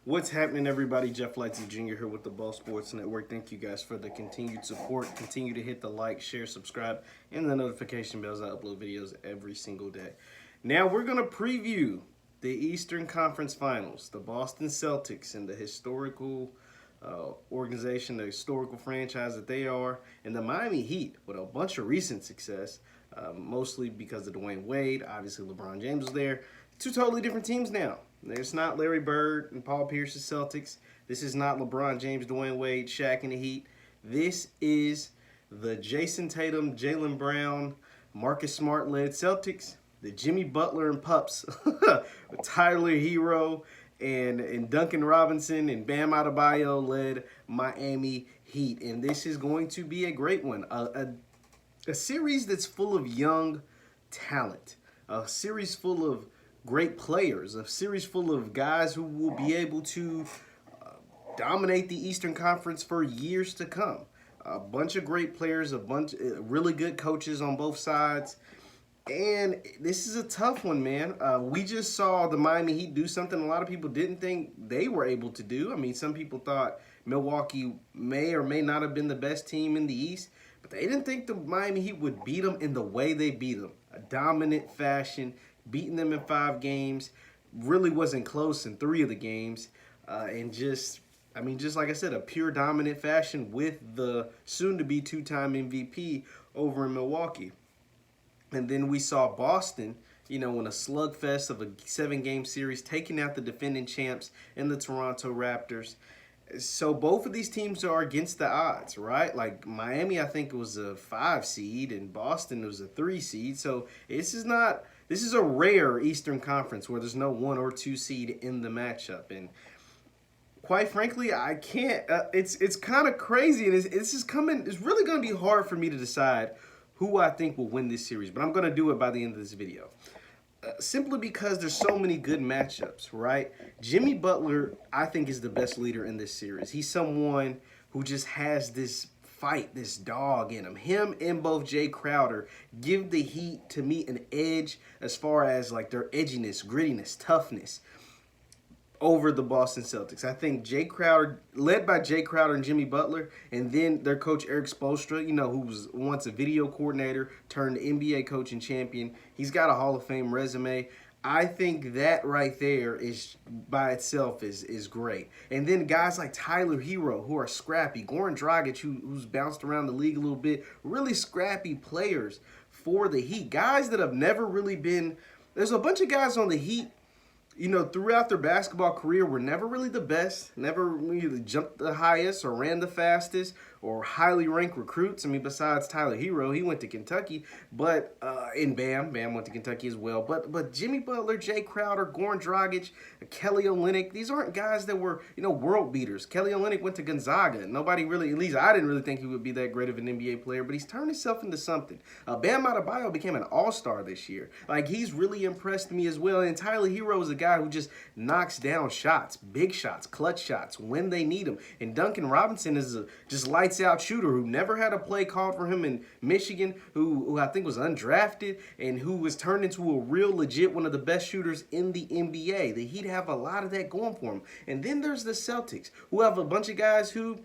What's happening, everybody? Jeff Lightsy Jr. here with the Ball Sports Network. Thank you guys for the continued support. Continue to hit the like, share, subscribe, and the notification bells. I upload videos every single day. Now we're going to preview the Eastern Conference Finals, the Boston Celtics and the historical organization, the historical franchise that they are, and the Miami Heat with a bunch of recent success, mostly because of Dwayne Wade. Obviously, LeBron James was there. Two totally different teams now. There's not Larry Bird and Paul Pierce's Celtics. This is not LeBron James, Dwayne Wade, Shaq and the Heat. This is the Jayson Tatum, Jaylen Brown, Marcus Smart-led Celtics, the Jimmy Butler and Pups, Tyler Hero, and Duncan Robinson and Bam Adebayo-led Miami Heat. And this is going to be a great one. A series that's full of young talent. A series full of great players, a series full of guys who will be able to dominate the Eastern Conference for years to come. A bunch of great players, a bunch of really good coaches on both sides. And this is a tough one, man. We just saw the Miami Heat do something a lot of people didn't think they were able to do. I mean, some people thought Milwaukee may or may not have been the best team in the East, but they didn't think the Miami Heat would beat them in the way they beat them. A dominant fashion, beating them in 5 games, really wasn't close in 3 of the games, and just like I said, a pure dominant fashion with the soon-to-be 2-time MVP over in Milwaukee. And then we saw Boston, in a slugfest of a 7-game series, taking out the defending champs and the Toronto Raptors. So both of these teams are against the odds, right? Like Miami, I think it was a 5 seed, and Boston was a 3 seed. So this is a rare Eastern Conference where there's no 1 or 2 seed in the matchup. And quite frankly, I can't. It's kind of crazy, and it's really going to be hard for me to decide who I think will win this series. But I'm going to do it by the end of this video. Simply because there's so many good matchups, right? Jimmy Butler, I think, is the best leader in this series. He's someone who just has this fight, this dog in him. Him and both Jay Crowder give the Heat, to me, an edge as far as like their edginess, grittiness, toughness over the Boston Celtics. I think Jay Crowder, led by Jay Crowder and Jimmy Butler, and then their coach Eric Spoelstra, who was once a video coordinator turned NBA coach and champion. He's got a Hall of Fame resume. I think that right there is by itself is great. And then guys like Tyler Hero, who are scrappy, Goran Dragic, who's bounced around the league a little bit, really scrappy players for the Heat. Guys that have never really been, there's a bunch of guys on the Heat, throughout their basketball career were never really the best, never really jumped the highest or ran the fastest or highly ranked recruits. I mean, besides Tyler Hero, he went to Kentucky, but Bam went to Kentucky as well. But Jimmy Butler, Jay Crowder, Goran Dragic, Kelly Olynyk, these aren't guys that were, world beaters. Kelly Olynyk went to Gonzaga. Nobody really, at least I didn't really think he would be that great of an NBA player, but he's turned himself into something. Bam Adebayo became an all-star this year. Like, he's really impressed me as well. And Tyler Hero is a guy who just knocks down shots, big shots, clutch shots when they need them. And Duncan Robinson is a just lights out shooter who never had a play called for him in Michigan, who I think was undrafted and who was turned into a real legit one of the best shooters in the NBA. The Heat have a lot of that going for them. And then there's the Celtics, who have a bunch of guys who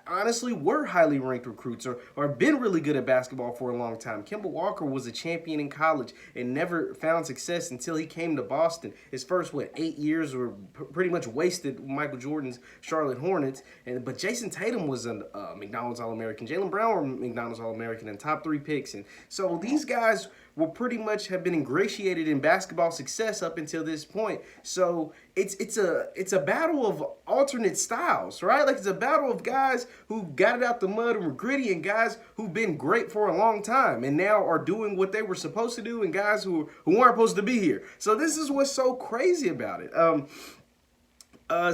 honestly were highly ranked recruits or been really good at basketball for a long time. Kemba Walker was a champion in college and never found success until he came to Boston. His first, 8 years were pretty much wasted with Michael Jordan's Charlotte Hornets. But Jayson Tatum was a McDonald's All-American. Jaylen Brown were McDonald's All-American and top 3 picks. And so these guys will pretty much have been ingratiated in basketball success up until this point. So it's a battle of alternate styles, right? Like, it's a battle of guys who got it out the mud and were gritty, and guys who've been great for a long time and now are doing what they were supposed to do, and guys who aren't supposed to be here. So this is what's so crazy about it.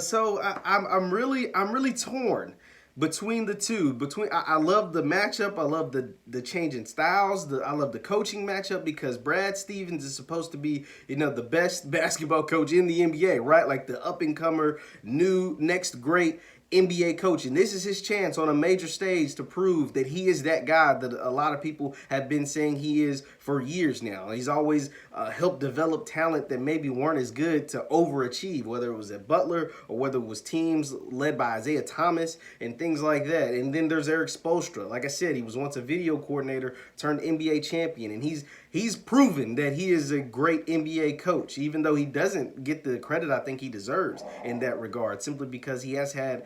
So I'm really torn between the two. I love the matchup. I love the change in styles. I love the coaching matchup because Brad Stevens is supposed to be, the best basketball coach in the NBA, right? Like the up-and-comer, new, next great. NBA coach, and this is his chance on a major stage to prove that he is that guy that a lot of people have been saying he is for years now. He's always helped develop talent that maybe weren't as good to overachieve, whether it was at Butler or whether it was teams led by Isaiah Thomas and things like that. And then there's Eric Spoelstra. Like I said, he was once a video coordinator turned NBA champion, and he's proven that he is a great NBA coach, even though he doesn't get the credit I think he deserves in that regard, simply because he has had,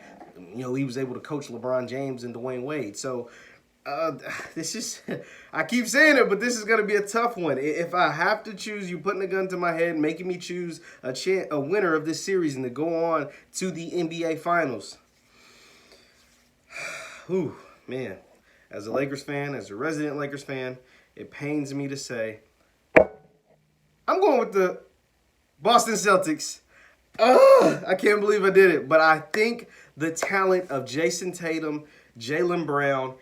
he was able to coach LeBron James and Dwayne Wade. So this is, I keep saying it, but this is going to be a tough one. If I have to choose, you putting a gun to my head, making me choose a winner of this series and to go on to the NBA Finals. Whew, man. As a Lakers fan, as a resident Lakers fan, it pains me to say, I'm going with the Boston Celtics. I can't believe I did it. But I think the talent of Jayson Tatum, Jaylen Brown,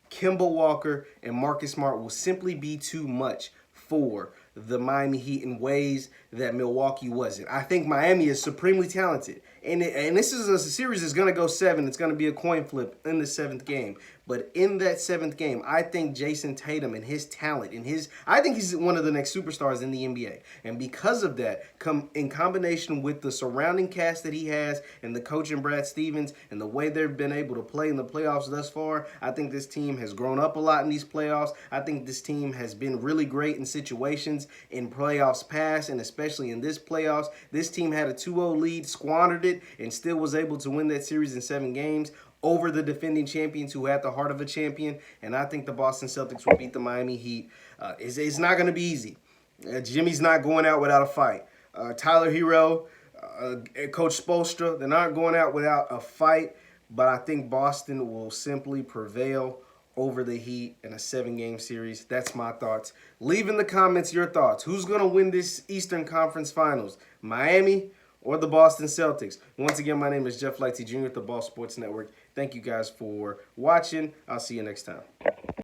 Kemba Walker, and Marcus Smart will simply be too much for the Miami Heat in ways that Milwaukee wasn't. I think Miami is supremely talented. And this is a series that's going to go 7. It's going to be a coin flip in the 7th game. But in that 7th game, I think Jayson Tatum and his talent I think he's one of the next superstars in the NBA. And because of that, in combination with the surrounding cast that he has and the coach in Brad Stevens and the way they've been able to play in the playoffs thus far, I think this team has grown up a lot in these playoffs. I think this team has been really great in situations in playoffs past, and especially in this playoffs. This team had a 2-0 lead, squandered it, and still was able to win that series in 7 games over the defending champions who had the heart of a champion. And I think the Boston Celtics will beat the Miami Heat. It's not going to be easy. Jimmy's not going out without a fight. Tyler Hero, Coach Spoelstra, they're not going out without a fight. But I think Boston will simply prevail over the Heat in a 7-game series. That's my thoughts. Leave in the comments your thoughts. Who's going to win this Eastern Conference Finals? Miami or the Boston Celtics? Once again, my name is Jeff Lightsy Jr. at the Ball Sports Network. Thank you guys for watching. I'll see you next time.